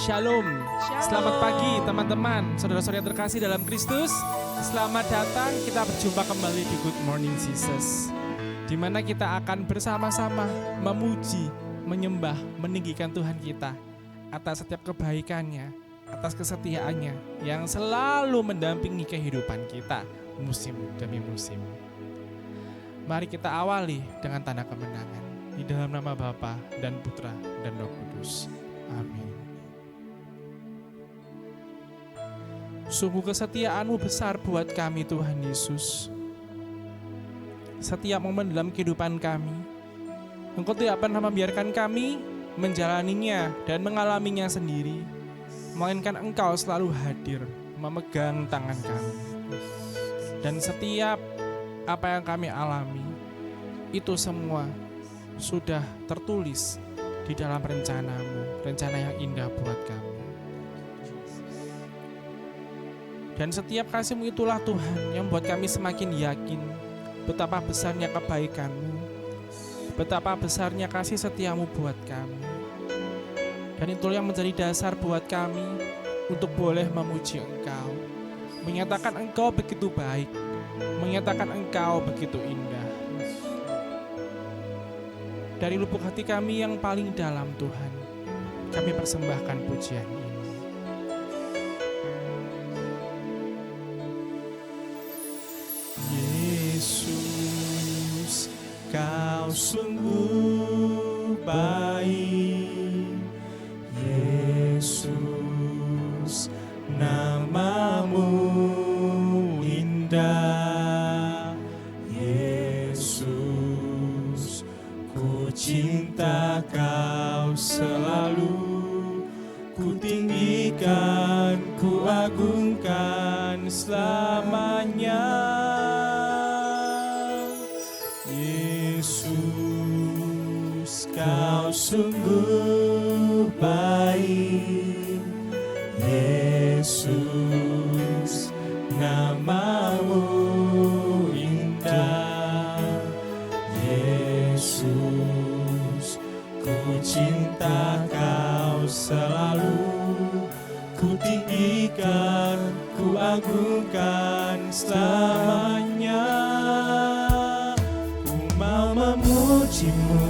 Shalom. Selamat pagi teman-teman, saudara-saudara yang terkasih dalam Kristus. Selamat datang, kita berjumpa kembali di Good Morning Jesus, di mana kita akan bersama-sama memuji, menyembah, meninggikan Tuhan kita atas setiap kebaikannya, atas kesetiaannya yang selalu mendampingi kehidupan kita musim demi musim. Mari kita awali dengan tanda kemenangan di dalam nama Bapa dan Putra dan Roh Kudus. Amin. Sungguh kesetiaan-Mu besar buat kami Tuhan Yesus. Setiap momen dalam kehidupan kami, Engkau tidak pernah membiarkan kami menjalaninya dan mengalaminya sendiri, melainkan Engkau selalu hadir, memegang tangan kami. Dan setiap apa yang kami alami, itu semua sudah tertulis di dalam rencana-Mu, rencana yang indah buat kami. Dan setiap kasih-Mu itulah Tuhan yang membuat kami semakin yakin betapa besarnya kebaikan-Mu, betapa besarnya kasih setia-Mu buat kami. Dan itulah yang menjadi dasar buat kami untuk boleh memuji Engkau, menyatakan Engkau begitu baik, menyatakan Engkau begitu indah. Dari lubuk hati kami yang paling dalam Tuhan, kami persembahkan pujian ini. Yesus, Kau sungguh baik. Yesus, nama-Mu indah. Yesus, ku cinta Kau selalu, ku tinggikan, ku agungkan selamanya. Yesus, Kau sungguh baik. Yesus, nama-Mu indah. Yesus, ku cinta Kau selalu, ku tinggikan, ku agungkan selamanya. Ku mau memuji-Mu,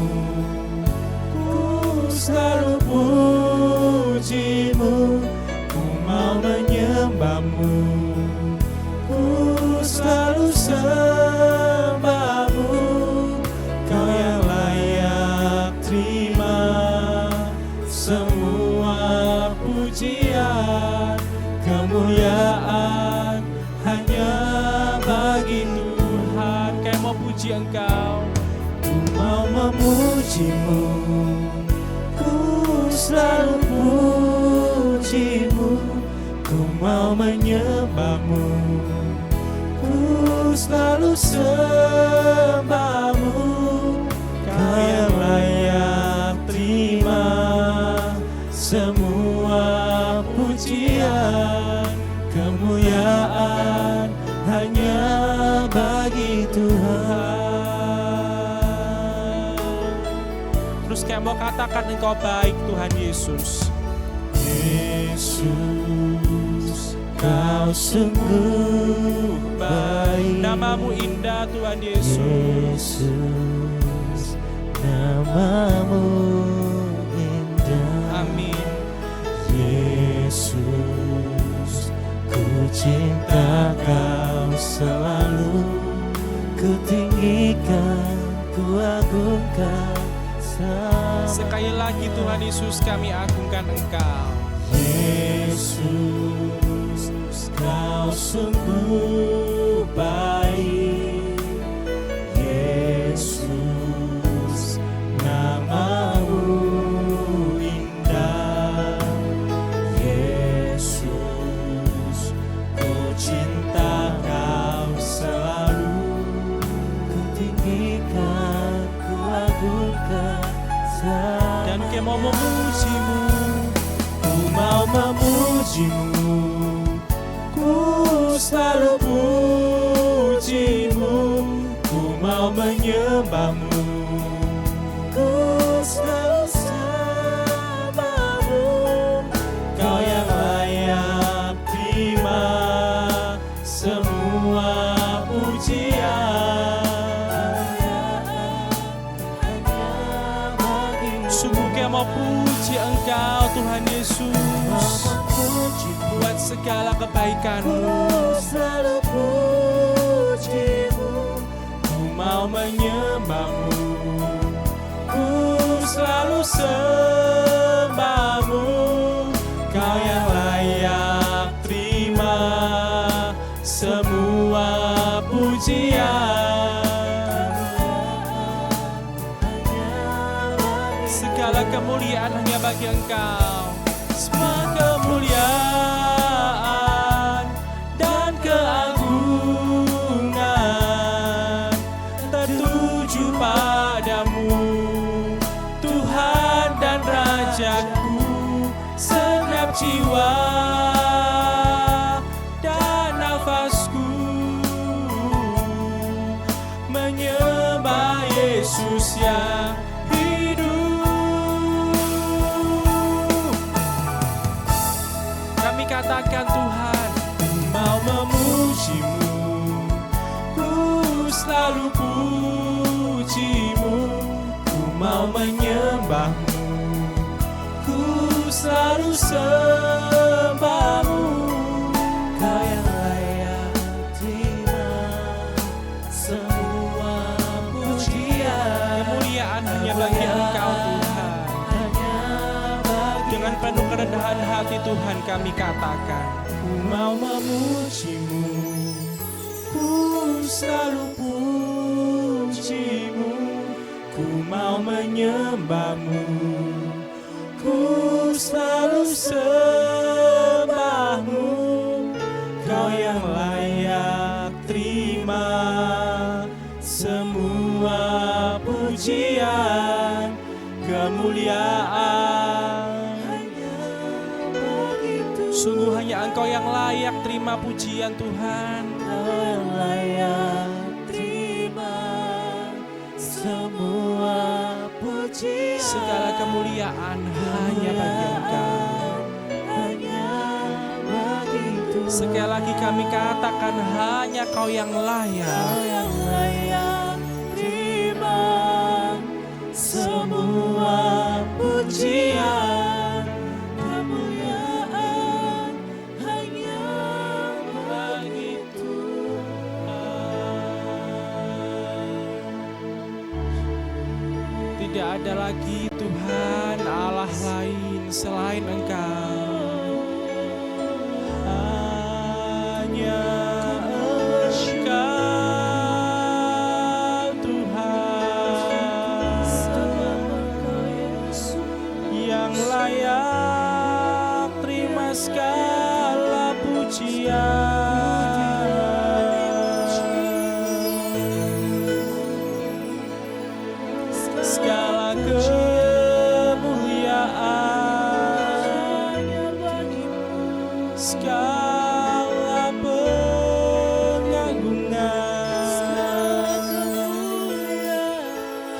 ku selalu puji-Mu. Ku mau menyembah-Mu, ku selalu sembah-Mu. Kau yang layak terima semua pujian, kemuliaan hanya bagi Tuhan. Kayak mau puji Engkau, ku mau memuji-Mu, ku selalu puji-Mu. Ku mau menyembah-Mu, ku selalu sembah-Mu. Kau yang layak terima semua pujian, kemuliaan hanya bagi Tuhan. Terus kayak mau katakan Engkau baik Tuhan Yesus. Yesus, Kau sungguh baik. Nama-Mu indah Tuhan Yesus. Yesus, nama-Mu indah. Amin. Yesus, ku cinta Kau selalu, ku tinggikan, ku agungkan selamanya. Sekali lagi Tuhan Yesus, kami agungkan Engkau. Yesus, Kau sungguh baik. Yesus, nama-Mu indah. Yesus, ku cinta Kau selalu, ku tinggikan, ku agungkan selamanya. Dan kami mau memuji-Mu, Ku mau memuji-Mu, ku selalu puji-Mu. Ku mau menyembah-Mu, ku selalu sembah-Mu. Tuhan Yesus, buat segala kebaikan-Mu. Selalu pujimu, ku mau menyembah-Mu, ku selalu sembah-Mu, Kau yang layak terima semua pujian. Segala kemuliaan hanya bagi Engkau. Semua kemuliaan dan keagungan tertuju padamu, Tuhan dan Rajaku. Segenap jiwa dan nafasku menyembah Yesus yang katakan Tuhan, ku mau memuji-Mu, ku selalu puji-Mu, ku mau menyembah-Mu, ku selalu sembah-Mu, Kau yang layak terima semua pujian. kemuliaan hanya bagi Engkau Tuhan. Dengan penuh kerendahan hati Tuhan kami katakan, ku mau memuji-Mu, ku selalu puji-Mu, ku mau menyembah-Mu, ku selalu sembah-Mu, Kau yang layak terima semua pujian, kemuliaan. sungguh hanya Engkau yang layak terima pujian Tuhan. Kau yang layak terima semua pujian. Segala kemuliaan hanya bagi Engkau. Hanya bagi Tuhan. Sekali lagi kami katakan hanya Kau yang layak. Kau yang layak terima semua pujian. Tidak ada lagi Tuhan Allah lain selain Engkau. Hanya Engkau Tuhan yang layak terima segala pujian. Segala kemuliaan, segala pengagungan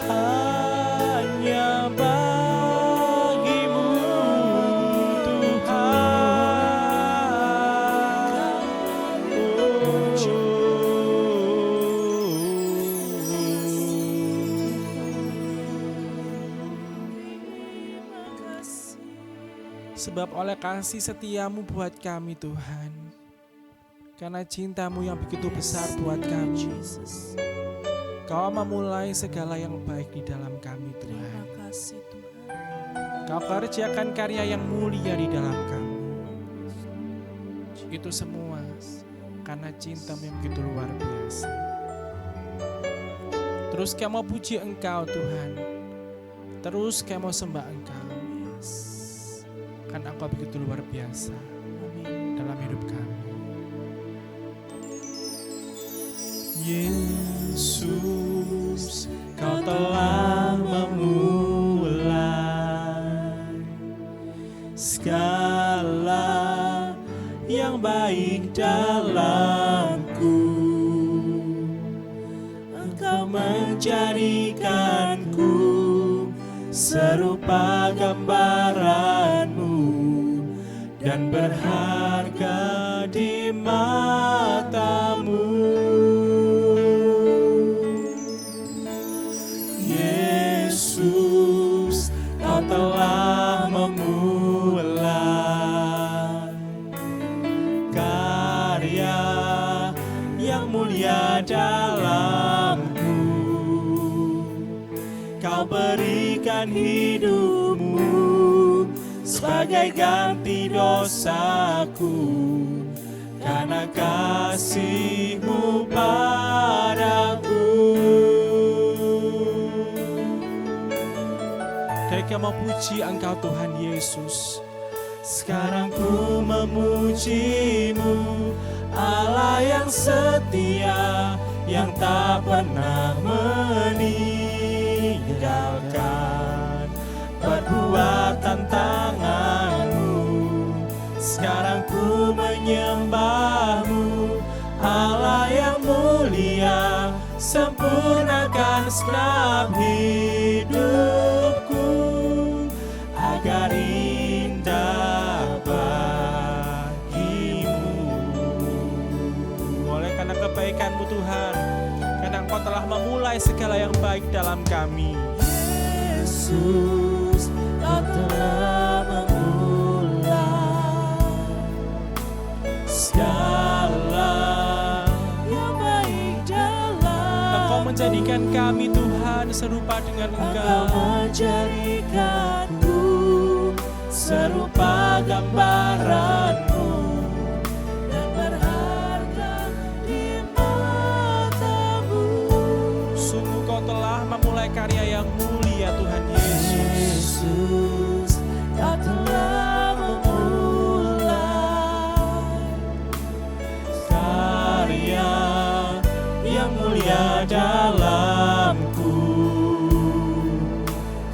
hanya bagi-Mu Sebab oleh kasih setiamu buat kami Tuhan, karena cintamu yang begitu besar buat kami, Kau memulai segala yang baik di dalam kami Tuhan. Kau kerjakan karya yang mulia di dalam kami. Itu semua karena cintamu yang begitu luar biasa. Terus kami mau puji Engkau Tuhan, terus kami mau sembah Engkau, karena Engkau begitu luar biasa dalam hidup kami. Yesus, Kau telah memulai segala yang baik dalamku. Engkau menjadikanku serupa gambaran-Mu dan berharga di mata-Mu. Yesus, Kau telah memulai Kau berikan hidupmu sebagai ganti dosaku, karena kasih-Mu padaku. Mereka mau puji Engkau Tuhan Yesus. Sekarang ku memuji-Mu, Allah yang setia, yang tak pernah meninggalkan perbuatan tangan-Mu. Sekarang ku menyembah-Mu, Allah yang mulia, sempurnakan segenap hidupku agar indah bagi-Mu. Oleh karena kebaikan-Mu Tuhan, karena Engkau telah memulai segala yang baik dalam kami. Yesus, Kau telah memulai segala yang baik dalam. Engkau menjadikan kami Tuhan serupa dengan Engkau Engkau. menjadikanku serupa gambaran-Mu dan berharga di mata-Mu. Sungguh Kau telah memulai karya yang mulia Tuhan Yesus. Yesus, Kau telah memulai karya yang mulia dalamku.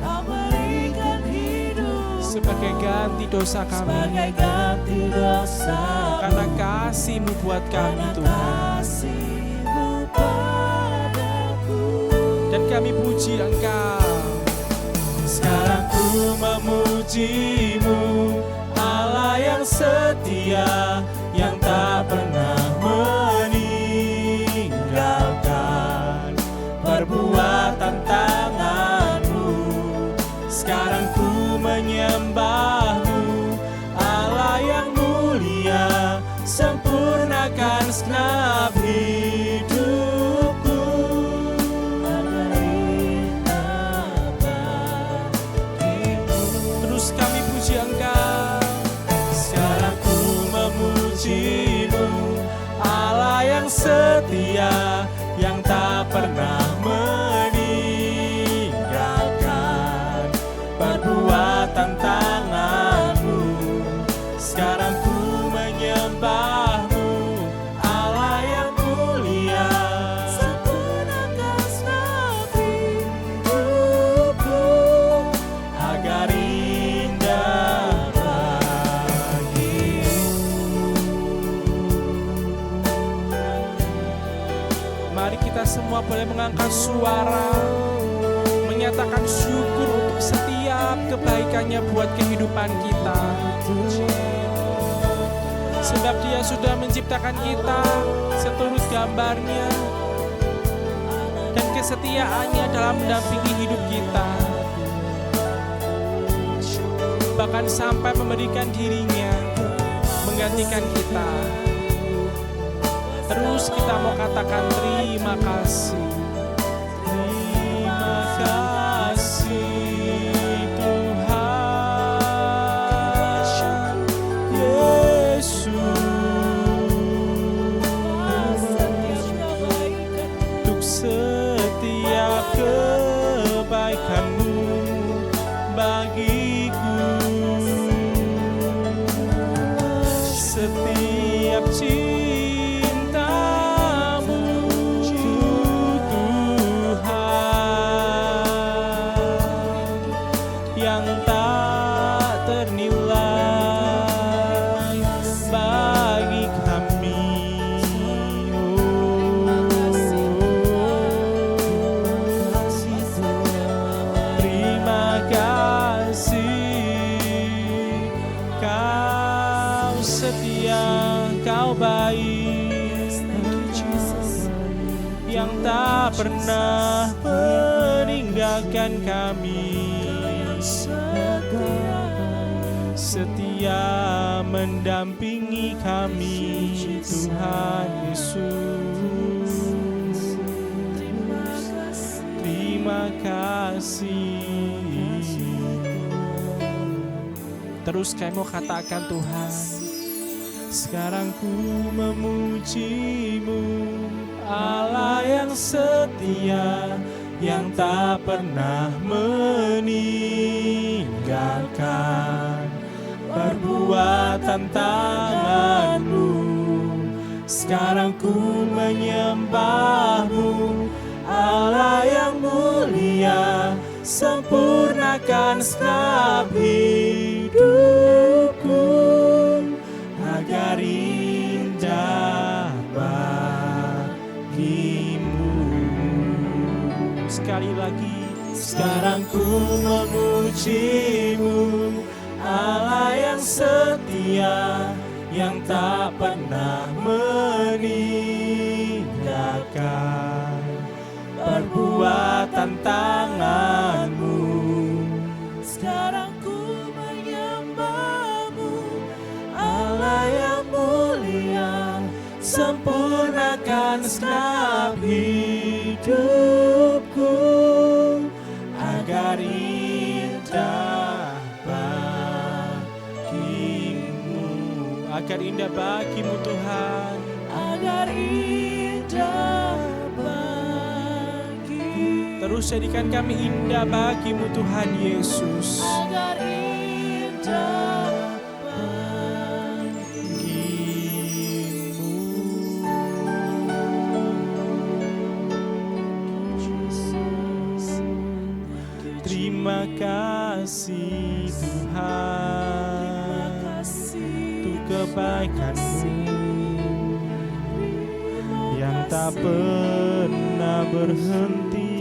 Kau berikan hidup Sebagai ganti dosa kami, sebagai ganti dosa, karena kasih-Mu buat kami Tuhan. kasih-Mu padaku. Dan kami puji Engkau. Sekarang ku memuji-Mu, Allah yang setia, yang tak pernah meninggalkan perbuatan tangan-Mu. Sekarang ku menyembah-Mu, Allah yang mulia, sempurnakan segenap hidupku agar indah bagi-Mu. Terus kami puji Engkau. Sekarang ku memuji-Mu, Allah yang setia, yang tak pernah meninggalkan perbuatan tangan-Mu. Sekarang ku menyembah-Mu, Allah yang mulia, sempurnakan segenap hidupku agar indah bagi-Mu. Mari kita semua boleh mengangkat suara, menyatakan syukur untuk setiap kebaikannya buat kehidupan kita. Sebab Dia sudah menciptakan kita seturut gambarnya, dan kesetiaannya dalam mendampingi hidup kita, bahkan sampai memberikan dirinya menggantikan kita. Terus kita mau katakan terima kasih. Terima kasih Tuhan Yesus, untuk setiap kebaikan-Mu bagiku, setiap cinta-Mu Tuhan, yang tak ternilai bagi kami. Terima kasih, Kau setia, Kau baik, yang tak pernah meninggalkan kami. Setia mendampingi kami, Tuhan Yesus. Terima terima kasih. Terus kamu katakan Tuhan, Sekarang ku memuji-Mu, Allah yang setia, yang tak pernah meninggalkan perbuatan tangan-Mu. Sekarang ku menyembah-Mu, Allah yang mulia, sempurnakan segenap hidupku agar indah bagimu. sekali lagi, Sekarang ku memuji-Mu, Allah yang setia, yang tak pernah meninggalkan perbuatan tangan-Mu. Sekarang ku menyembah-Mu, Allah yang mulia, sempurnakan segenap hidupku agar indah bagimu. agar indah bagimu Tuhan. Agar indah bagimu. Terus jadikan kami indah bagimu Tuhan Yesus. Agar indah bagimu. Terima kasih Tuhan, untuk kebaikan-Mu yang tak pernah berhenti.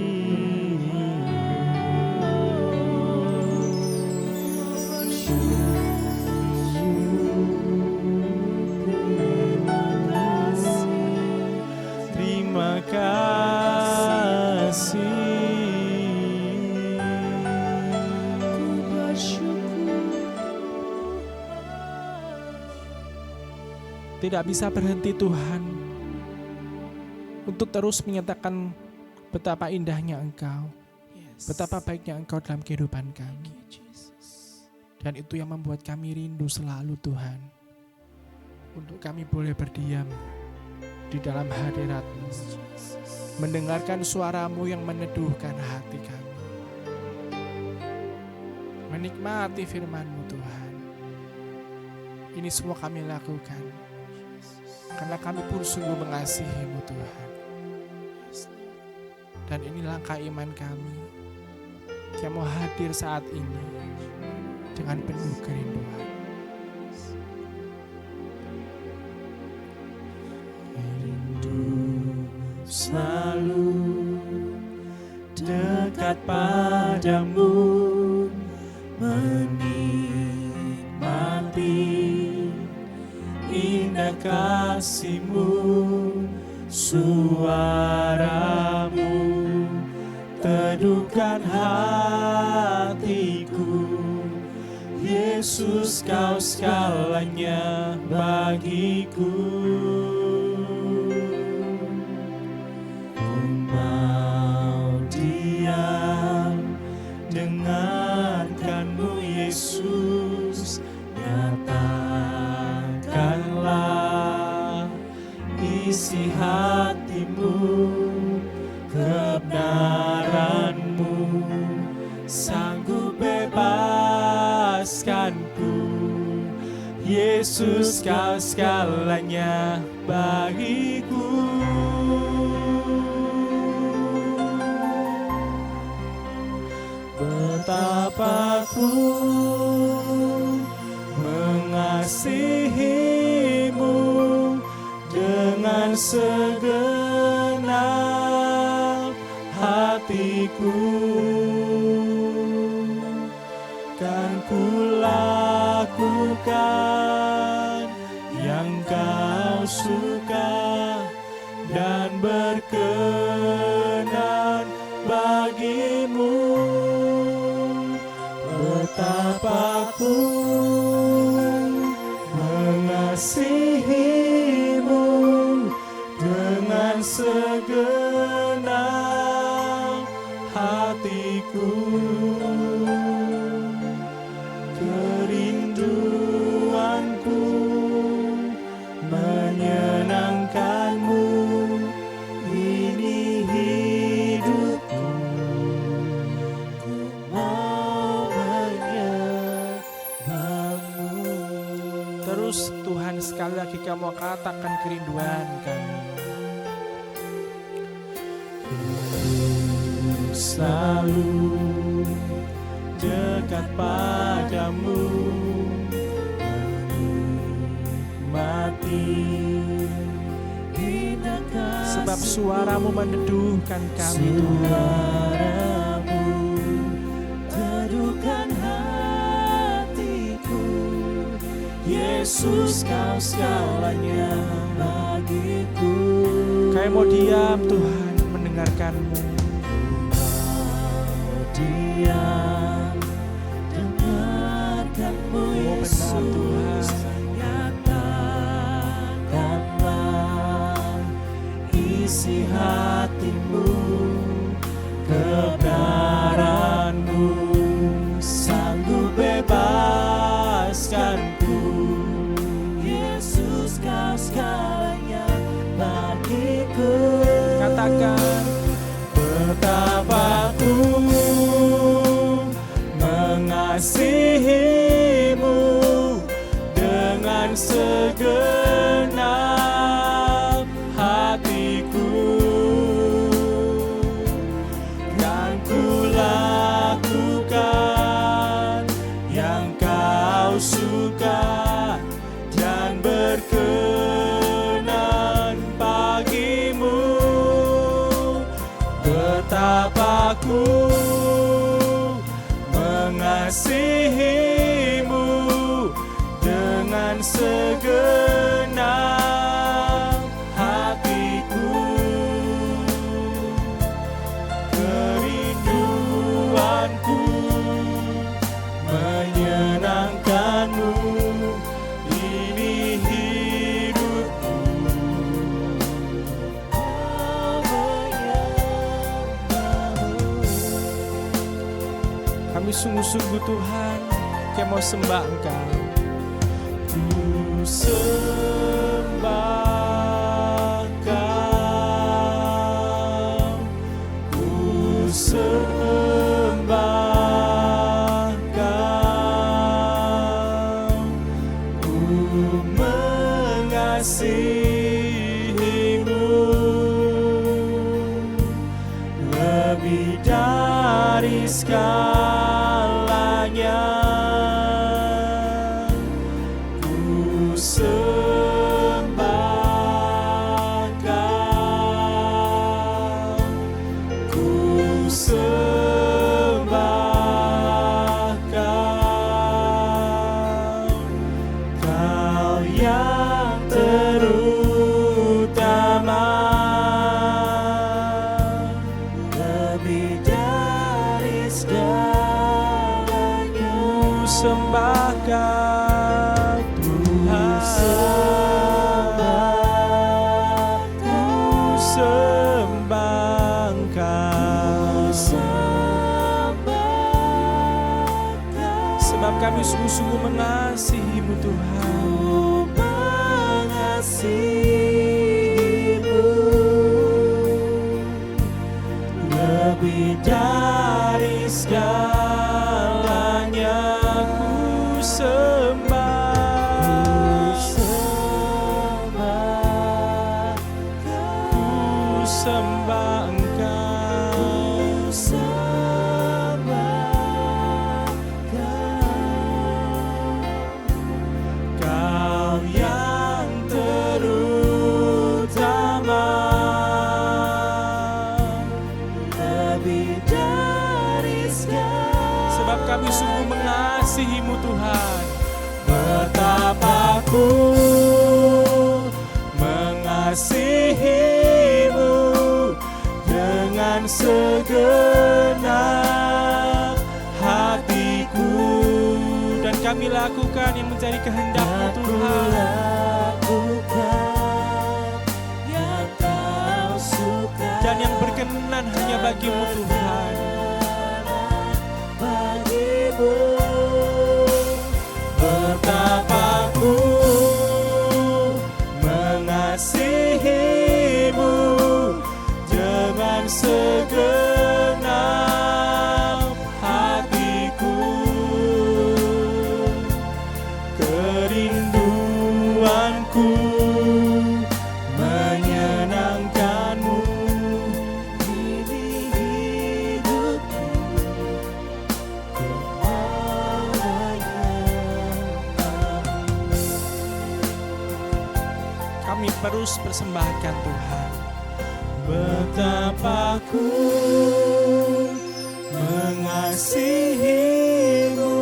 Terima kasih. Tidak bisa berhenti Tuhan untuk terus menyatakan betapa indahnya Engkau, betapa baiknya Engkau dalam kehidupan kami. Dan itu yang membuat kami rindu selalu Tuhan, untuk kami boleh berdiam di dalam hadirat-Mu, mendengarkan suara-Mu yang meneduhkan hati kami, menikmati firman-Mu Tuhan. Ini semua kami lakukan karena kami pun sungguh mengasihi-Mu Tuhan. Dan ini langkah iman kami yang mau hadir saat ini dengan penuh kerinduan. Rindu selalu dekat padamu, menikmati indah kasih-Mu, suara-Mu teduhkan hatiku. Yesus, Kau segalanya bagiku. Ku mau diam dengarkan-Mu Yesus, nyatakanlah isi hati-Mu, kebenaran-Mu sanggup bebaskanku. Yesus, Kau segalanya bagiku. Betapa ku mengasihi-Mu dengan segenap hatiku. Kan ku lakukan yang Kau suka dan berkenan bagi-Mu. Betapa ku mengasihi-Mu dengan segenap hatiku. Kerinduanku menyenangkanmu, ini hidupku, ku mau menyembahmu. Terus Tuhan sekali lagi kamu katakan kerinduan kami. Selalu dekat padamu, menikmati indah kasih. Sebab suaramu meneduhkan kami Tuhan. Suaramu teduhkan hatiku. Yesus, kau segalanya bagiku. Kami mau diam Tuhan mendengarkanmu. Diam dengarkanmu, Yesus. Nyatakanlah isi hatimu, kebenaranmu sanggup bebaskanku. Yesus, kau segalanya bagiku. Katakan, betapa ku mengasihimu dengan segenap hatiku, dan ku lakukan yang kau suka dan berkenan bagimu. Betapa ku mengasihimu dengan segenap hatiku. Kerinduanku menyenangkanmu, ini hidupku. kami sungguh-sungguh Tuhan, kami mau sembah Engkau. Ku sembah Kau, ku sembah Kau, ku mengasihimu lebih dari segalanya. Ku sembah Kau, ku sembah Kau, Kau yang terutama, lebih dari segalanya. Ku sembah Kau Tuhan, ku sembah Engkau. Sebab kami sungguh-sungguh mengasihi-Mu Tuhan. Mengasihimu lebih dari segalanya. Ku sembah, ku sembah Engkau. Kau yang terutama, lebih dari segalanya. Sebab kami sungguh mengasihi-Mu Tuhan. Betapa ku mengasihimu dengan segenap hatiku, Dan kami lakukan yang menjadi kehendak-Mu Tuhan. lakukan yang kau suka Dan yang berkenan hanya bagimu Tuhan. Bagimu, betapa ku mengasihimu dengan segenap hatiku. Kerinduanku menyenangkanmu, ini hidupku Kami terus persembahkan Tuhan. betapa ku mengasihimu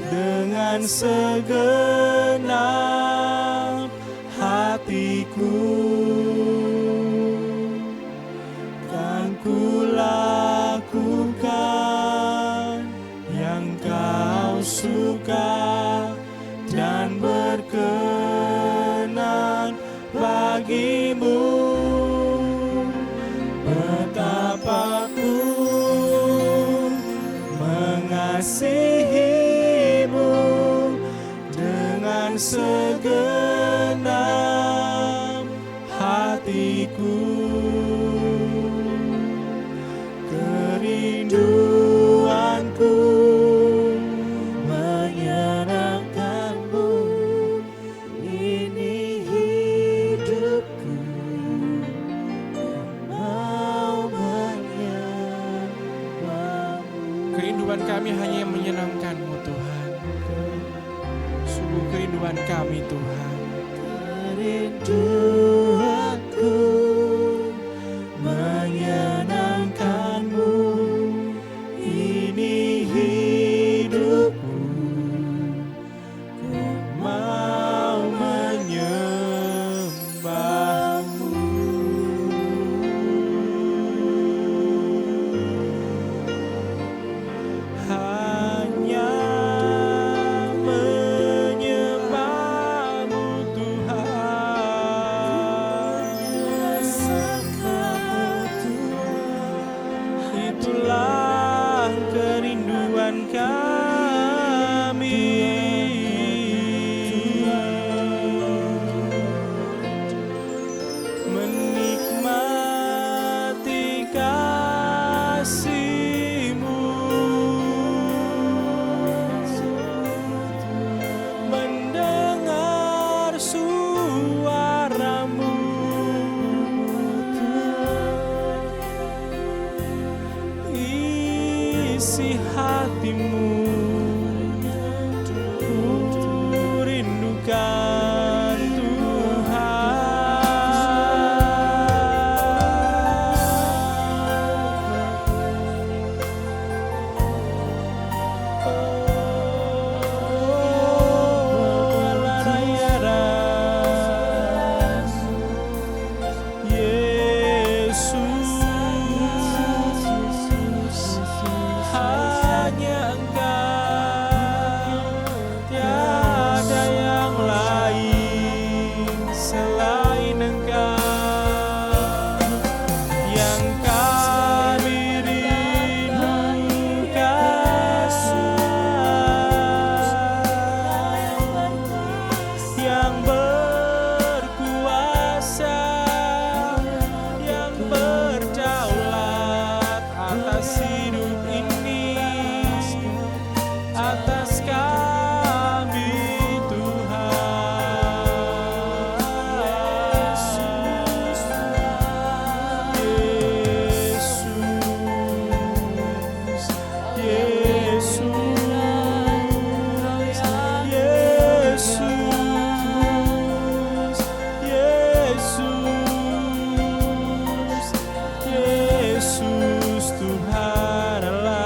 dengan segenap hatiku. Kan ku lakukan yang kau suka dan berkenan bagimu. Betapa ku mengasihimu dengan segenap hatiku. Kerinduanku menyenangkanmu, ini hidupku mau menyembahmu. Kerinduan kami hanya yang menyenangkan-Mu Tuhan. Sungguh kerinduan kami Tuhan. Kerinduanku menyenangkanmu, ini hidupku, ku mau menyembahmu. Hanya menyembahmu Tuhan. Itulah kerinduan kami. Menikmati kasih-Mu, mendengar suara-Mu, isi hati-Mu ku rindukan Yesus, hanya Engkau, tiada yang lain selain Engkau yang kami rindukan, yang berkuasa, yang berdaulat atas hidup ini, atas kami Tuhan. Yesus, Yesus Tuhan Allah.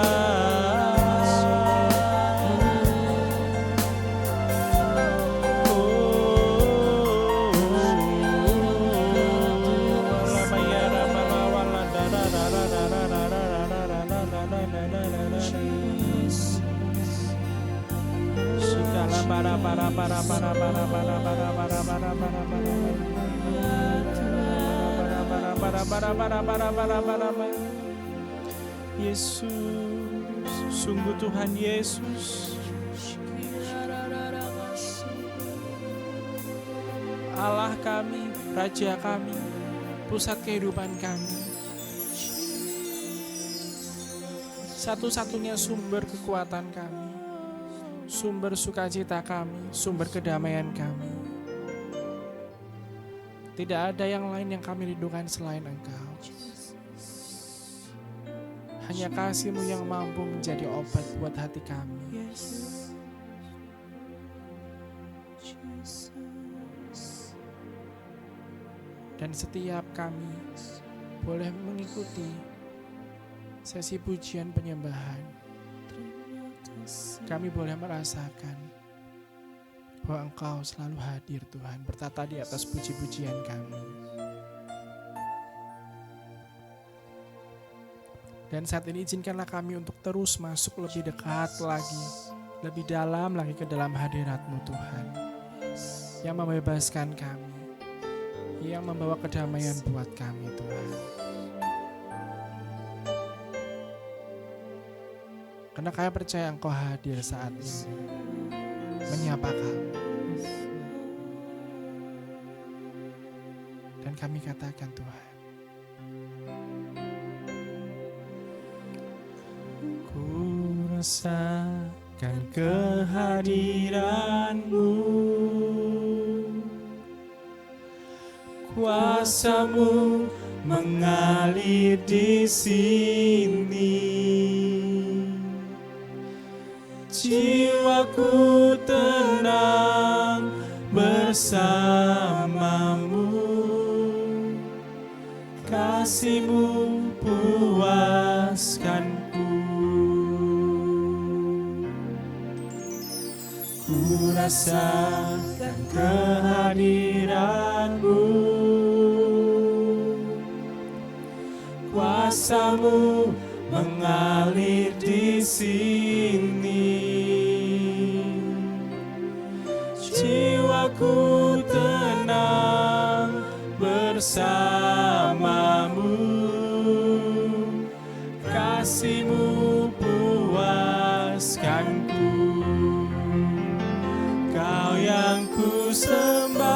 Para Yesus, sungguh Tuhan Yesus, Allah kami, Raja kami, pusat kehidupan kami, satu-satunya sumber kekuatan kami, sumber sukacita kami, sumber kedamaian kami. Tidak ada yang lain yang kami rindukan selain Engkau. Hanya kasih-Mu yang mampu menjadi obat buat hati kami. Dan setiap kami boleh mengikuti sesi pujian penyembahan, kami boleh merasakan bahwa Engkau selalu hadir Tuhan, bertata di atas puji-pujian kami. Dan saat ini izinkanlah kami untuk terus masuk lebih dekat lagi, lebih dalam lagi ke dalam hadirat-Mu Tuhan, yang membebaskan kami, yang membawa kedamaian buat kami Tuhan. Karena kami percaya Engkau hadir saat ini, menyapa kami. Dan kami katakan Tuhan, ku rasakan kehadiran-Mu, kuasa-Mu mengalir di sini. Jiwaku tenang bersama-Mu, kasih-Mu puaskanku. Ku rasakan kehadiran-Mu, kuasa-Mu mengalir di sini. Jiwaku tenang bersama-Mu, kasih-Mu puaskanku. Kau yang ku sembah,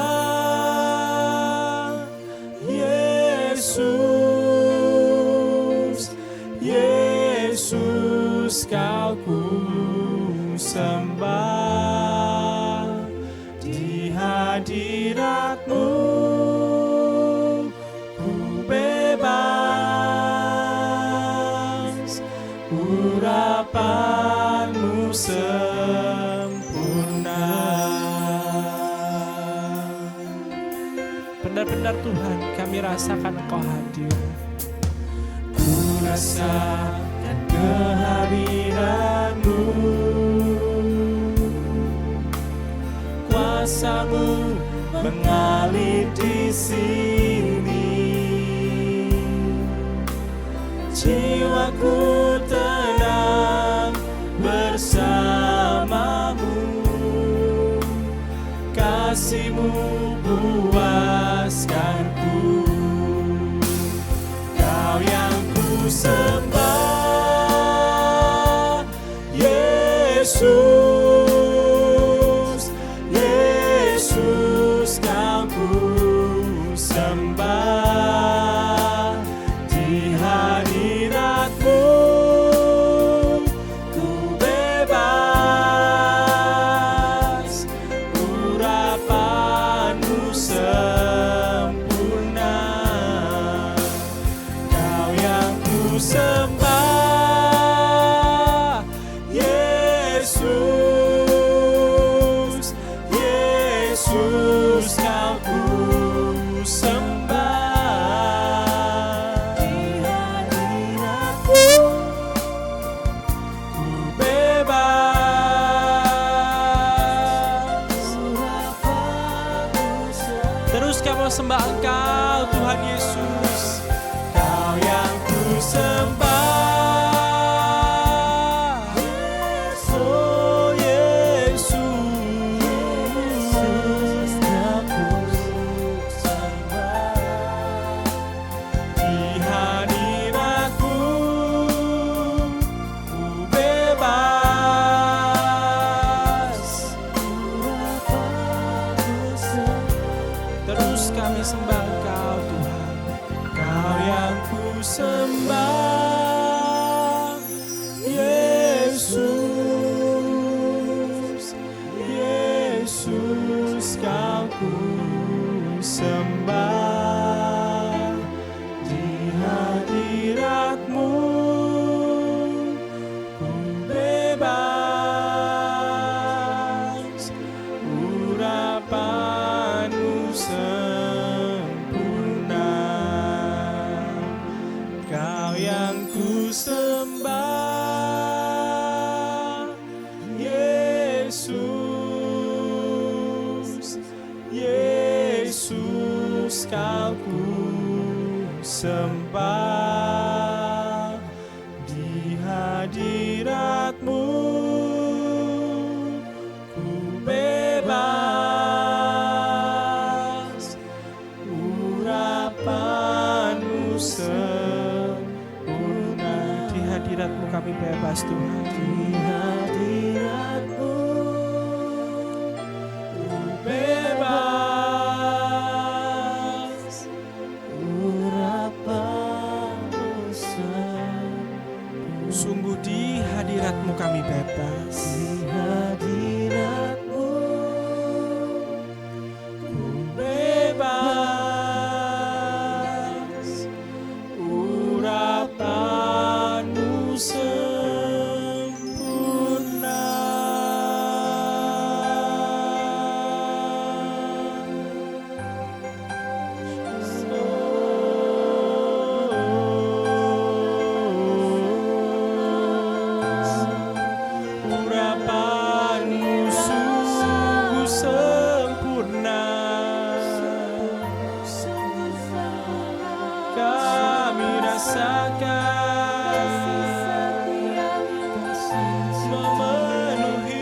Yesus, Yesus, Kau ku sembah. Di hadirat-Mu ku bebas, urapan-Mu sempurna. Benar-benar Tuhan, kami rasakan Engkau hadir. Ku rasakan kehadiran-Mu, kuasa-Mu mengalir di sini. Jiwaku tenang bersama-Mu, kasih-Mu puaskanku. Kau yang ku sembah, Yesus, Yesus, Kau ku sembah. Di hadirat-Mu ku bebas, urapan-Mu sempurna. Kau yang ku sembah, Yesus, sembah, Yesus, Yesus kau ku sembah, di hadirat-Mu ku bebas, urapan-Mu sempurna. Di hadirat-Mu kami bebas Tuhan. Di hadirat-Mu ku bebas, urapan-Mu sempurna. Sungguh di hadirat-Mu kami bebas. Di hadirat-Mu ku bebas, urapan-Mu sempurna. Urapan-Mu sungguh sempurna. Kami rasakan memenuhi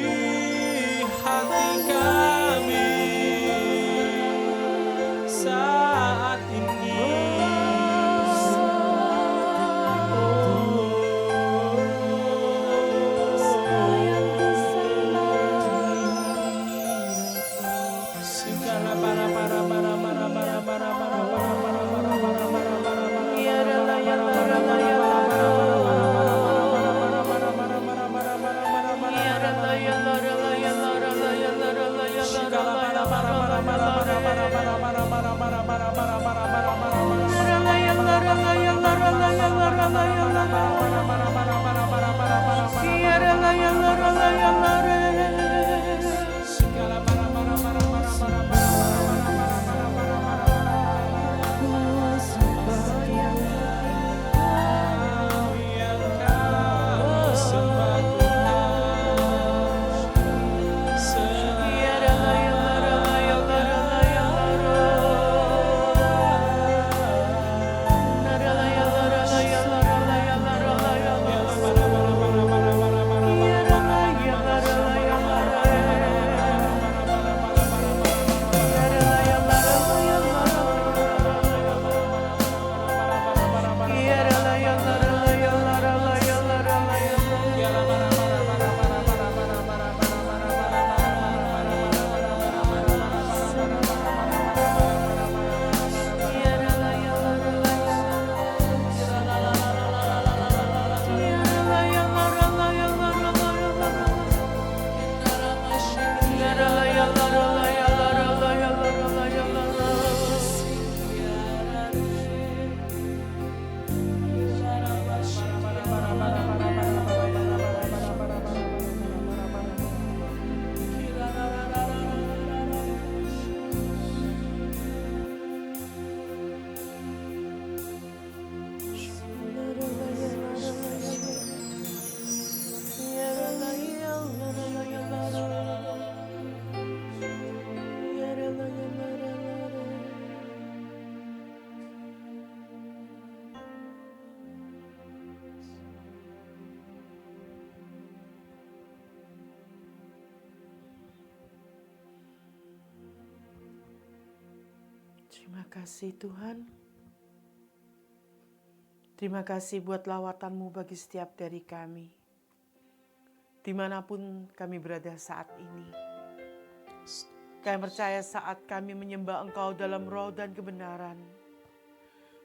hati kami saat ini. Segala Terima kasih Tuhan. Terima kasih buat lawatan-Mu bagi setiap dari kami. Dimanapun kami berada saat ini. Kami percaya saat kami menyembah Engkau dalam roh dan kebenaran.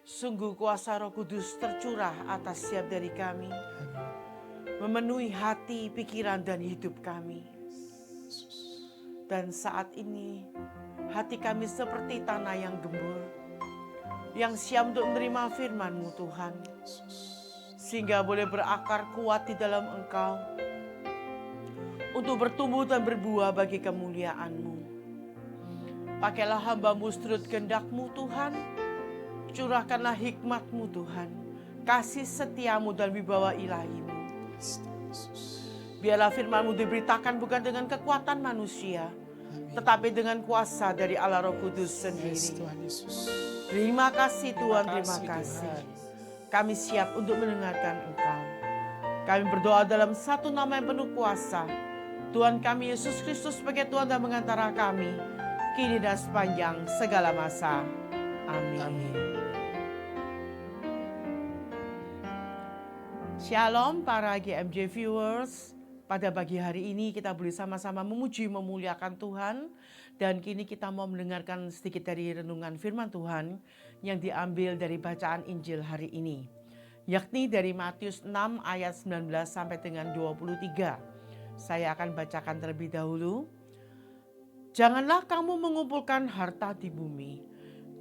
Sungguh kuasa Roh Kudus tercurah atas setiap dari kami. Memenuhi hati, pikiran, dan hidup kami. Dan saat ini hati kami seperti tanah yang gembur, yang siap untuk menerima firman-Mu Tuhan, sehingga boleh berakar kuat di dalam Engkau, untuk bertumbuh dan berbuah bagi kemuliaan-Mu. Pakailah hamba-Mu seturut kehendak-Mu Tuhan, curahkanlah hikmat-Mu Tuhan, kasih setiamu dan wibawa ilahimu. Yes, Tuhan Yesus. Biarlah firman-Mu diberitakan bukan dengan kekuatan manusia, tetapi dengan kuasa dari Allah Roh Kudus Yes, sendiri. Tuhan Yesus. Terima kasih Tuhan, terima kasih, kasih. Tuhan. Kami siap untuk mendengarkan Engkau. Kami berdoa dalam satu nama yang penuh kuasa, Tuhan kami Yesus Kristus sebagai Tuhan dan pengantara kami, kini dan sepanjang segala masa. Amin. Amin. Shalom para GMJ viewers. Pada pagi hari ini kita boleh sama-sama memuji memuliakan Tuhan. Dan kini kita mau mendengarkan sedikit dari renungan firman Tuhan yang diambil dari bacaan Injil hari ini. Yakni dari Matius 6 ayat 19 sampai dengan 23. Saya akan bacakan terlebih dahulu. Janganlah kamu mengumpulkan harta di bumi.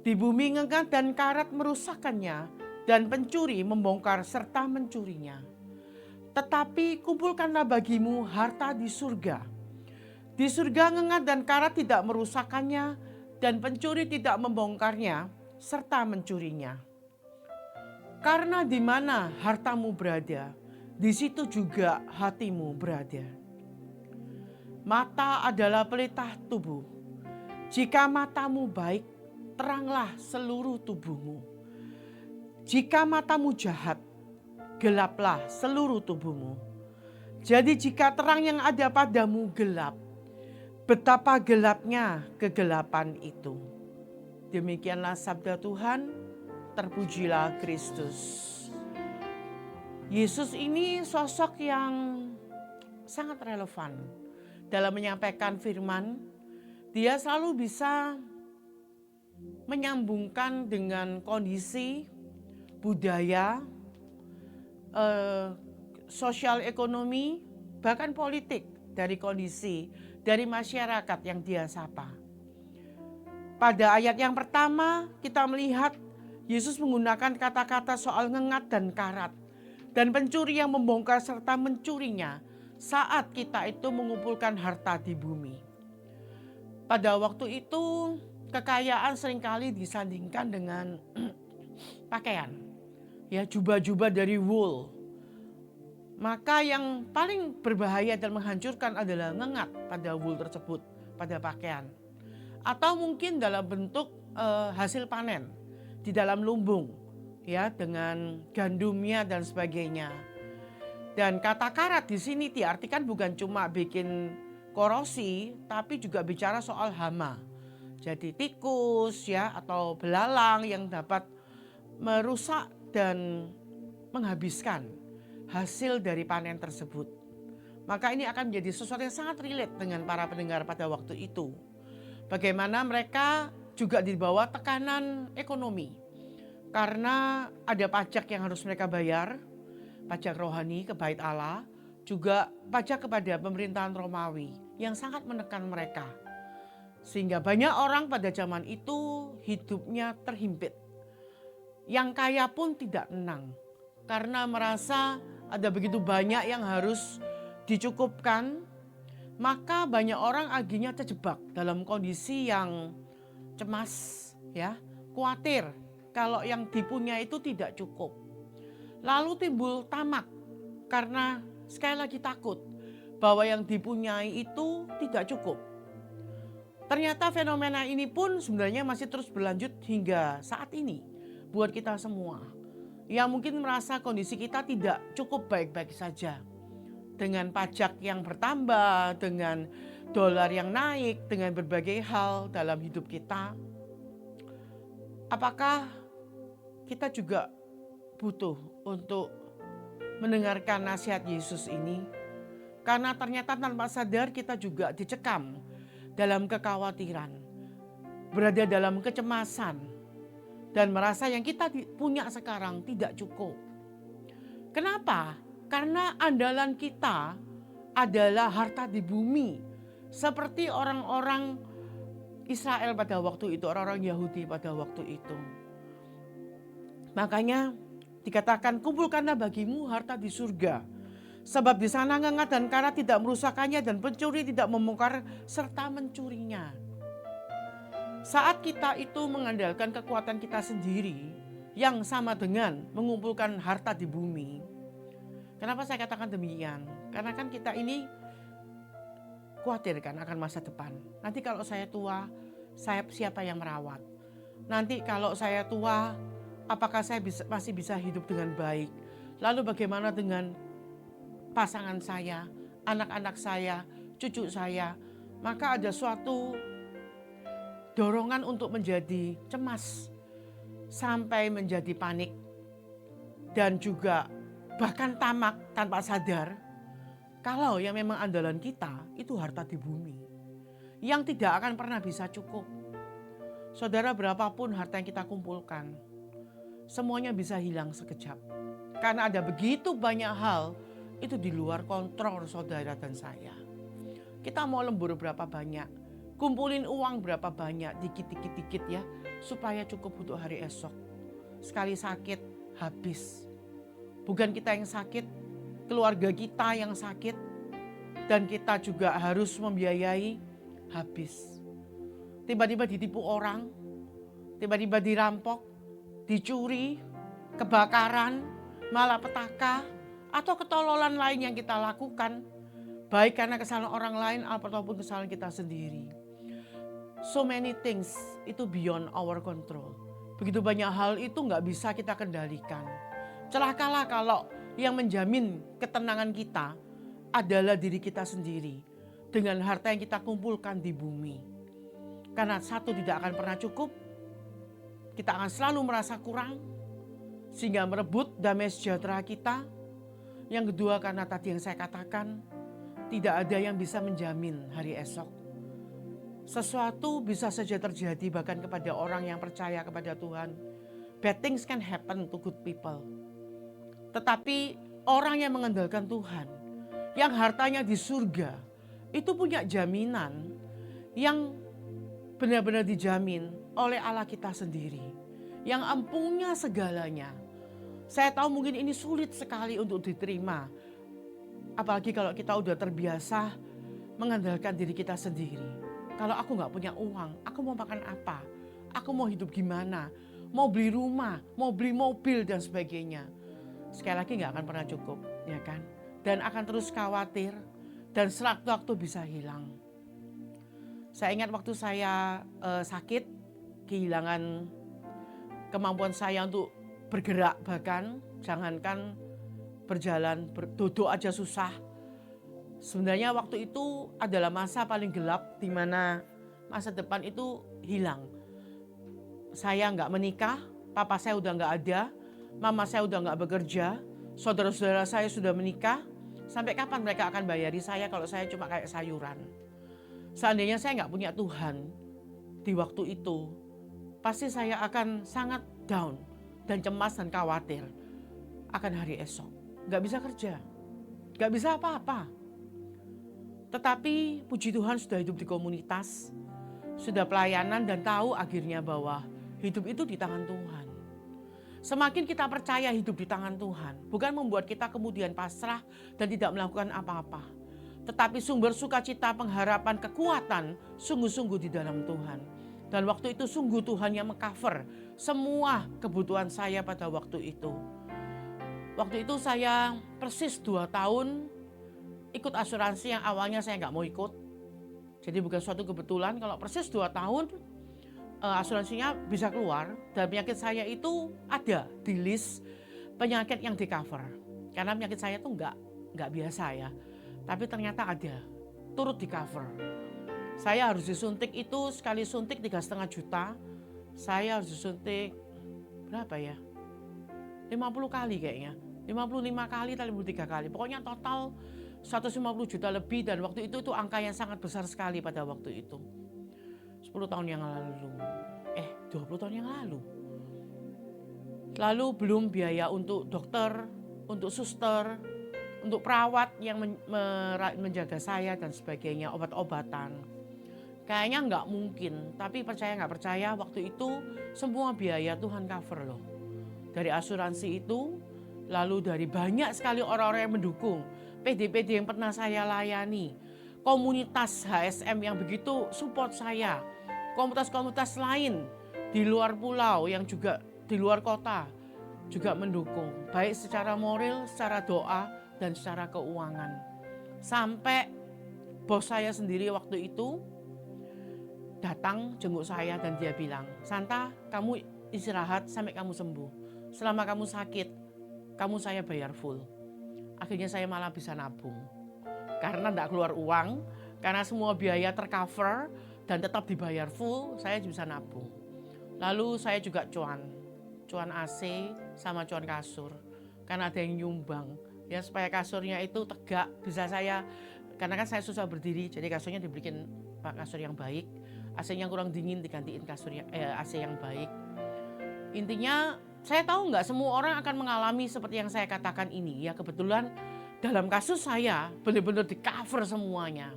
Di bumi ngengat dan karat merusakkannya, dan pencuri membongkar serta mencurinya. Tetapi kumpulkanlah bagimu harta di surga. Di surga ngengat dan karat tidak merusakkannya, dan pencuri tidak membongkarnya serta mencurinya. Karena di mana hartamu berada, di situ juga hatimu berada. Mata adalah pelita tubuh. Jika matamu baik, teranglah seluruh tubuhmu. Jika matamu jahat, gelaplah seluruh tubuhmu. Jadi jika terang yang ada padamu gelap, betapa gelapnya kegelapan itu. Demikianlah sabda Tuhan, terpujilah Kristus. Yesus ini sosok yang sangat relevan dalam menyampaikan firman. Dia selalu bisa menyambungkan dengan kondisi, budaya, sosial ekonomi, bahkan politik dari kondisi, dari masyarakat yang dia sapa. Pada ayat yang pertama kita melihat Yesus menggunakan kata-kata soal ngengat dan karat. Dan pencuri yang membongkar serta mencurinya saat kita itu mengumpulkan harta di bumi. Pada waktu itu kekayaan seringkali disandingkan dengan pakaian. Ya, jubah-jubah dari wool. Maka yang paling berbahaya dan menghancurkan adalah ngengat pada wool tersebut, pada pakaian. Atau mungkin dalam bentuk hasil panen di dalam lumbung, ya, dengan gandumnya dan sebagainya. Dan kata karat di sini diartikan bukan cuma bikin korosi, tapi juga bicara soal hama. Jadi tikus, ya, atau belalang yang dapat merusak dan menghabiskan hasil dari panen tersebut. Maka ini akan menjadi sesuatu yang sangat relate dengan para pendengar pada waktu itu. Bagaimana mereka juga di bawah tekanan ekonomi. Karena ada pajak yang harus mereka bayar, pajak rohani ke bait Allah, juga pajak kepada pemerintahan Romawi yang sangat menekan mereka. Sehingga banyak orang pada zaman itu hidupnya terhimpit. Yang kaya pun tidak tenang karena merasa ada begitu banyak yang harus dicukupkan, maka banyak orang akhirnya terjebak dalam kondisi yang cemas, ya, khawatir kalau yang dipunya itu tidak cukup. Lalu timbul tamak karena sekali lagi takut bahwa yang dipunyai itu tidak cukup. Ternyata fenomena ini pun sebenarnya masih terus berlanjut hingga saat ini. Buat kita semua yang mungkin merasa kondisi kita tidak cukup baik-baik saja. Dengan pajak yang bertambah, dengan dolar yang naik, dengan berbagai hal dalam hidup kita. Apakah kita juga butuh untuk mendengarkan nasihat Yesus ini? Karena ternyata tanpa sadar kita juga dicekam dalam kekhawatiran, berada dalam kecemasan, dan merasa yang kita punya sekarang tidak cukup. Kenapa? Karena andalan kita adalah harta di bumi. Seperti orang-orang Israel pada waktu itu, orang-orang Yahudi pada waktu itu. Makanya dikatakan kumpulkanlah bagimu harta di surga. Sebab di sana ngengat dan karat tidak merusakkannya dan pencuri tidak membongkar serta mencurinya. Saat kita itu mengandalkan kekuatan kita sendiri, yang sama dengan mengumpulkan harta di bumi. Kenapa saya katakan demikian? Karena kan kita ini khawatir kan akan masa depan. Nanti kalau saya tua, saya siapa yang merawat? Nanti kalau saya tua, apakah saya masih bisa hidup dengan baik? Lalu bagaimana dengan pasangan saya, anak-anak saya, cucu saya? Maka ada suatu dorongan untuk menjadi cemas sampai menjadi panik dan juga bahkan tamak tanpa sadar kalau yang memang andalan kita itu harta di bumi yang tidak akan pernah bisa cukup. Saudara, berapapun harta yang kita kumpulkan, semuanya bisa hilang sekejap. Karena ada begitu banyak hal itu di luar kontrol saudara dan saya. Kita mau lembur berapa banyak, kumpulin uang berapa banyak, dikit-dikit ya, supaya cukup untuk hari esok. Sekali sakit, habis. Bukan kita yang sakit, keluarga kita yang sakit, dan kita juga harus membiayai, habis. Tiba-tiba ditipu orang, tiba-tiba dirampok, dicuri, kebakaran, malapetaka, atau ketololan lain yang kita lakukan, baik karena kesalahan orang lain ataupun kesalahan kita sendiri. So many things itu beyond our control. Begitu banyak hal itu nggak bisa kita kendalikan. Celakalah kalau yang menjamin ketenangan kita adalah diri kita sendiri dengan harta yang kita kumpulkan di bumi. Karena satu, tidak akan pernah cukup. Kita akan selalu merasa kurang sehingga merebut damai sejahtera kita. Yang kedua, karena tadi yang saya katakan, tidak ada yang bisa menjamin hari esok. Sesuatu bisa saja terjadi bahkan kepada orang yang percaya kepada Tuhan. Bad things can happen to good people. Tetapi orang yang mengandalkan Tuhan, yang hartanya di surga, itu punya jaminan yang benar-benar dijamin oleh Allah kita sendiri. Yang empunya segalanya. Saya tahu mungkin ini sulit sekali untuk diterima. Apalagi kalau kita udah terbiasa mengandalkan diri kita sendiri. Kalau aku gak punya uang, aku mau makan apa? Aku mau hidup gimana? Mau beli rumah, mau beli mobil dan sebagainya. Sekali lagi gak akan pernah cukup, ya kan? Dan akan terus khawatir dan sewaktu-waktu bisa hilang. Saya ingat waktu saya sakit, kehilangan kemampuan saya untuk bergerak, bahkan jangankan berjalan, duduk aja susah. Sebenarnya waktu itu adalah masa paling gelap di mana masa depan itu hilang. Saya nggak menikah, papa saya udah nggak ada, mama saya udah nggak bekerja, saudara-saudara saya sudah menikah. Sampai kapan mereka akan bayari saya kalau saya cuma kayak sayuran? Seandainya saya nggak punya Tuhan di waktu itu, pasti saya akan sangat down dan cemas dan khawatir akan hari esok. Nggak bisa kerja, nggak bisa apa-apa. Tetapi puji Tuhan sudah hidup di komunitas, sudah pelayanan dan tahu akhirnya bahwa hidup itu di tangan Tuhan. Semakin kita percaya hidup di tangan Tuhan, bukan membuat kita kemudian pasrah dan tidak melakukan apa-apa. Tetapi sumber sukacita, pengharapan, kekuatan sungguh-sungguh di dalam Tuhan. Dan waktu itu sungguh Tuhan yang mengcover semua kebutuhan saya pada waktu itu. Waktu itu saya persis 2 tahun ikut asuransi yang awalnya saya nggak mau ikut. Jadi bukan suatu kebetulan kalau persis 2 tahun asuransinya bisa keluar. Dan penyakit saya itu ada di list penyakit yang di cover. Karena penyakit saya itu nggak biasa ya. Tapi ternyata ada, turut di cover. Saya harus disuntik itu sekali suntik 3,5 juta. Saya harus disuntik berapa ya? 50 kali kayaknya. 55 kali, 53 kali. Pokoknya total 150 juta lebih dan waktu itu angka yang sangat besar sekali pada waktu itu. 10 tahun yang lalu. 20 tahun yang lalu. Lalu belum biaya untuk dokter, untuk suster, untuk perawat yang menjaga saya dan sebagainya, obat-obatan. Kayaknya nggak mungkin, tapi percaya nggak percaya waktu itu semua biaya Tuhan cover loh. Dari asuransi itu, lalu dari banyak sekali orang-orang yang mendukung. PD-PD yang pernah saya layani, komunitas HSM yang begitu support saya, komunitas-komunitas lain di luar pulau yang juga di luar kota juga mendukung, baik secara moral, secara doa, dan secara keuangan. Sampai bos saya sendiri waktu itu datang jenguk saya dan dia bilang, Santa, kamu istirahat sampai kamu sembuh. Selama kamu sakit, kamu saya bayar full. Akhirnya saya malah bisa nabung. Karena tidak keluar uang, karena semua biaya tercover dan tetap dibayar full, saya bisa nabung. Lalu saya juga cuan AC sama cuan kasur. Karena ada yang nyumbang, ya supaya kasurnya itu tegak, bisa saya, karena kan saya susah berdiri, jadi kasurnya dibikin kasur yang baik. AC-nya kurang dingin digantiin AC yang baik. Intinya saya tahu nggak semua orang akan mengalami seperti yang saya katakan ini. Ya kebetulan dalam kasus saya benar-benar di cover semuanya.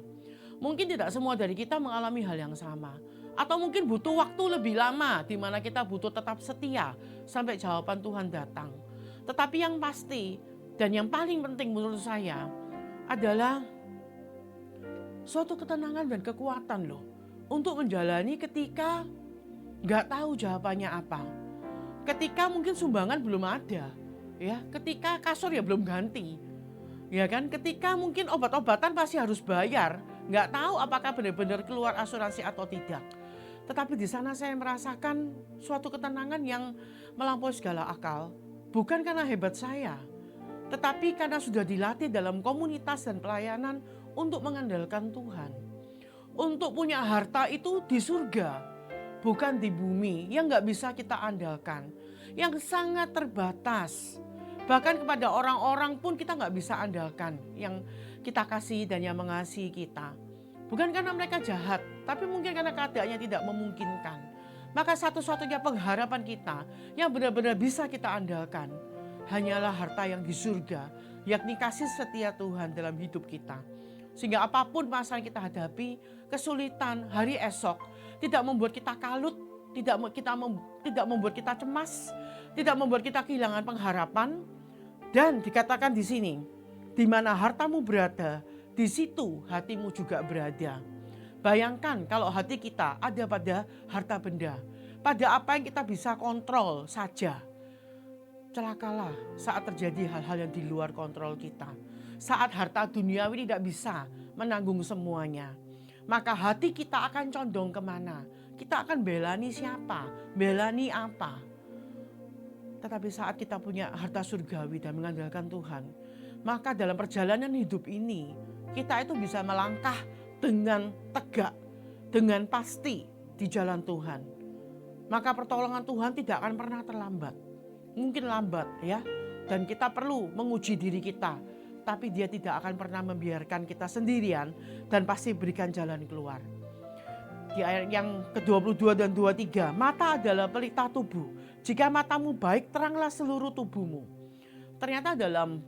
Mungkin tidak semua dari kita mengalami hal yang sama. Atau mungkin butuh waktu lebih lama di mana kita butuh tetap setia sampai jawaban Tuhan datang. Tetapi yang pasti dan yang paling penting menurut saya adalah suatu ketenangan dan kekuatan loh. Untuk menjalani ketika nggak tahu jawabannya apa. Ketika mungkin sumbangan belum ada. Ya, ketika kasur ya belum ganti. Ya kan, ketika mungkin obat-obatan pasti harus bayar. Nggak tahu apakah benar-benar keluar asuransi atau tidak. Tetapi di sana saya merasakan suatu ketenangan yang melampaui segala akal. Bukan karena hebat saya. Tetapi karena sudah dilatih dalam komunitas dan pelayanan untuk mengandalkan Tuhan. Untuk punya harta itu di surga, bukan di bumi yang nggak bisa kita andalkan, yang sangat terbatas. Bahkan kepada orang-orang pun kita nggak bisa andalkan, yang kita kasih dan yang mengasihi kita. Bukan karena mereka jahat, tapi mungkin karena keadaannya tidak memungkinkan. Maka satu-satunya pengharapan kita yang benar-benar bisa kita andalkan hanyalah harta yang di surga, yakni kasih setia Tuhan dalam hidup kita. Sehingga apapun masalah yang kita hadapi, kesulitan hari esok tidak membuat kita kalut, tidak membuat kita cemas, tidak membuat kita kehilangan pengharapan. Dan dikatakan di sini, di mana hartamu berada, di situ hatimu juga berada. Bayangkan kalau hati kita ada pada harta benda, pada apa yang kita bisa kontrol saja. Celakalah saat terjadi hal-hal yang di luar kontrol kita. Saat harta duniawi tidak bisa menanggung semuanya. Maka hati kita akan condong kemana? Kita akan belani siapa? Belani apa? Tetapi saat kita punya harta surgawi dan mengandalkan Tuhan, maka dalam perjalanan hidup ini, kita itu bisa melangkah dengan tegak, dengan pasti di jalan Tuhan. Maka pertolongan Tuhan tidak akan pernah terlambat. Mungkin lambat ya, dan kita perlu menguji diri kita. Tapi dia tidak akan pernah membiarkan kita sendirian dan pasti berikan jalan keluar. Di ayat yang ke-22 dan 23, mata adalah pelita tubuh. Jika matamu baik, teranglah seluruh tubuhmu. Ternyata dalam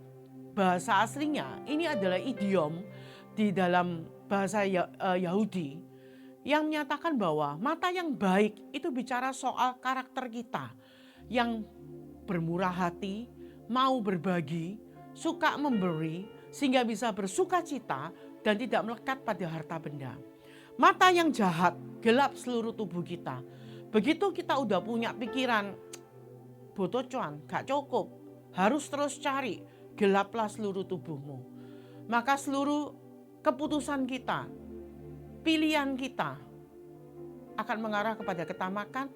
bahasa aslinya, ini adalah idiom di dalam bahasa Yahudi yang menyatakan bahwa mata yang baik itu bicara soal karakter kita yang bermurah hati, mau berbagi, suka memberi sehingga bisa bersuka cita dan tidak melekat pada harta benda. Mata yang jahat gelap seluruh tubuh kita. Begitu kita udah punya pikiran bodoh cuan, gak cukup, harus terus cari, gelaplah seluruh tubuhmu. Maka seluruh keputusan kita, pilihan kita akan mengarah kepada ketamakan,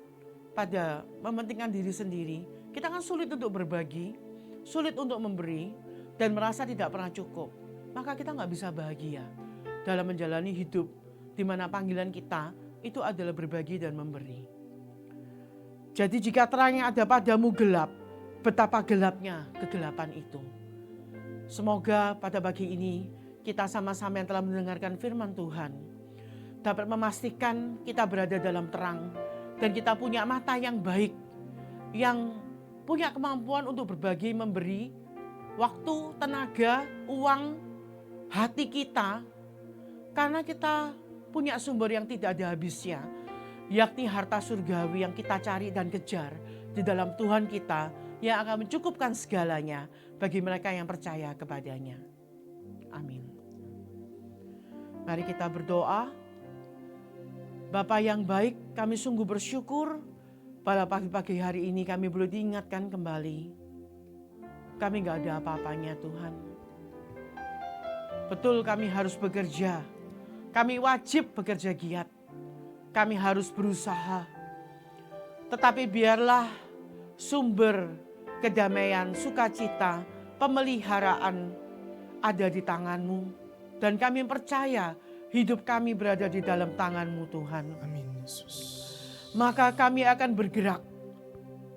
pada mementingkan diri sendiri. Kita akan sulit untuk berbagi, sulit untuk memberi, dan merasa tidak pernah cukup. Maka kita gak bisa bahagia dalam menjalani hidup di mana panggilan kita itu adalah berbagi dan memberi. Jadi jika terang yang ada padamu gelap, betapa gelapnya kegelapan itu. Semoga pada pagi ini kita sama-sama yang telah mendengarkan firman Tuhan dapat memastikan kita berada dalam terang dan kita punya mata yang baik, yang punya kemampuan untuk berbagi, memberi waktu, tenaga, uang, hati kita, karena kita punya sumber yang tidak ada habisnya, yakni harta surgawi yang kita cari dan kejar di dalam Tuhan kita yang akan mencukupkan segalanya bagi mereka yang percaya kepadanya. Amin. Mari kita berdoa. Bapa yang baik, kami sungguh bersyukur Pada pagi-pagi hari ini kami boleh diingatkan kembali. Kami gak ada apa-apanya Tuhan. Betul kami harus bekerja. Kami wajib bekerja giat. Kami harus berusaha. Tetapi biarlah sumber kedamaian, sukacita, pemeliharaan ada di tangan-Mu. Dan kami percaya hidup kami berada di dalam tangan-Mu Tuhan. Amin Yesus. Maka kami akan bergerak.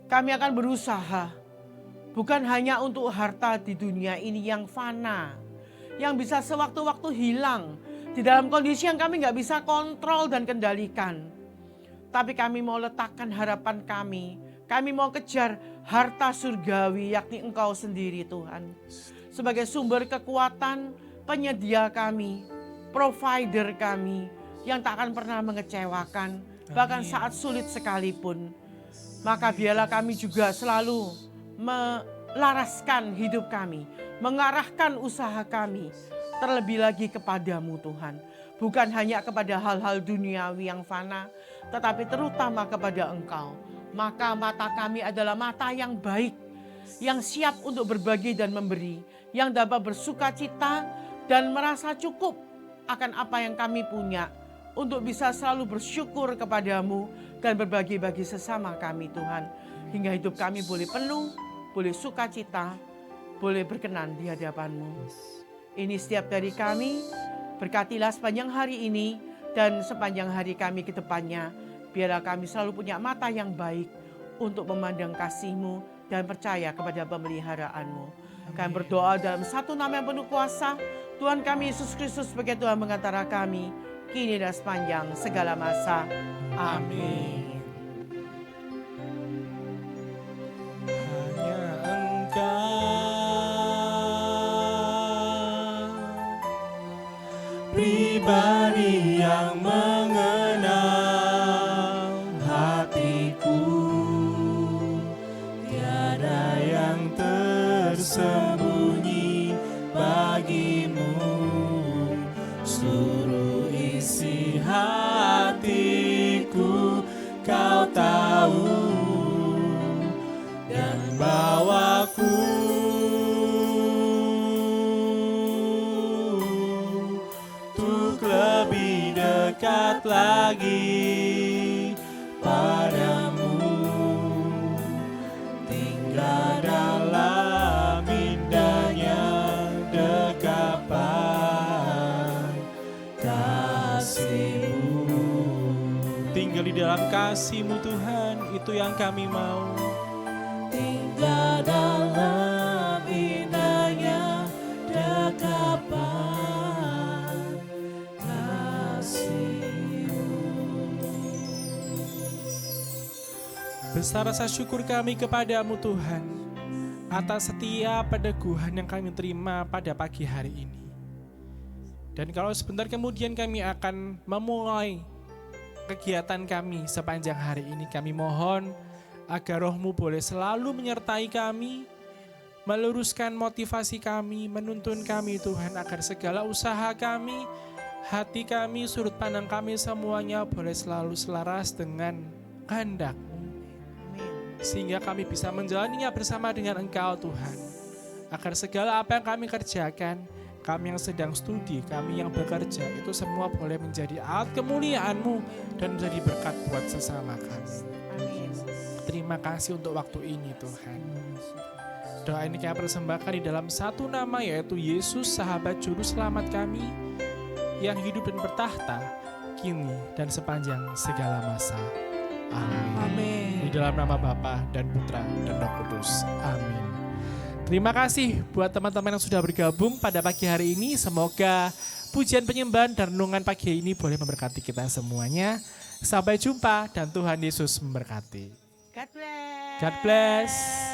Kami akan berusaha. Bukan hanya untuk harta di dunia ini yang fana. Yang bisa sewaktu-waktu hilang. Di dalam kondisi yang kami gak bisa kontrol dan kendalikan. Tapi kami mau letakkan harapan kami. Kami mau kejar harta surgawi yakni Engkau sendiri Tuhan. Sebagai sumber kekuatan, penyedia kami, provider kami. Yang tak akan pernah mengecewakan. Bahkan saat sulit sekalipun. Maka biarlah kami juga selalu melaraskan hidup kami. Mengarahkan usaha kami. Terlebih lagi kepadamu Tuhan. Bukan hanya kepada hal-hal duniawi yang fana. Tetapi terutama kepada Engkau. Maka mata kami adalah mata yang baik. Yang siap untuk berbagi dan memberi. Yang dapat bersuka cita dan merasa cukup akan apa yang kami punya. Untuk bisa selalu bersyukur kepadamu dan berbagi-bagi sesama kami Tuhan. Hingga hidup kami boleh penuh, boleh sukacita, boleh berkenan di hadapan-Mu. Ini setiap dari kami, berkatilah sepanjang hari ini dan sepanjang hari kami ke depannya. Biarlah kami selalu punya mata yang baik untuk memandang kasih-Mu dan percaya kepada pemeliharaan-Mu. Kami berdoa dalam satu nama yang penuh kuasa, Tuhan kami Yesus Kristus sebagai Tuhan mengantara kami, kini dan sepanjang segala masa. Amin. Hanya Engkau pribadi yang mengenal hatiku. Tiada yang tersembunyi bagimu. Seluruh isi hatiku Kau tahu. Dan bawaku untuk lebih dekat lagi padamu. Tinggal dalam indahnya dekapan kasih-Mu. Tinggal di dalam kasih-Mu Tuhan, itu yang kami mau. Tinggal dalam indahnya dekapan kasih-Mu. Besar rasa syukur kami kepadamu Tuhan, atas setiap peneguhan yang kami terima pada pagi hari ini. Dan kalau sebentar kemudian kami akan memulai kegiatan kami sepanjang hari ini, kami mohon agar Roh-Mu boleh selalu menyertai kami, meluruskan motivasi kami, menuntun kami Tuhan, agar segala usaha kami, hati kami, sudut pandang kami semuanya boleh selalu selaras dengan kehendak-Mu. Sehingga kami bisa menjalaninya bersama dengan Engkau Tuhan. Agar segala apa yang kami kerjakan, kami yang sedang studi, kami yang bekerja, itu semua boleh menjadi alat kemuliaan-Mu dan menjadi berkat buat sesama kami. Terima kasih untuk waktu ini Tuhan. Doa ini kami persembahkan di dalam satu nama, yaitu Yesus, sahabat juru selamat kami, yang hidup dan bertahta kini dan sepanjang segala masa. Amin. Di dalam nama Bapa dan Putra dan Roh Kudus. Amin. Terima kasih buat teman-teman yang sudah bergabung pada pagi hari ini. Semoga pujian penyembahan dan renungan pagi ini boleh memberkati kita semuanya. Sampai jumpa dan Tuhan Yesus memberkati. God bless. God bless.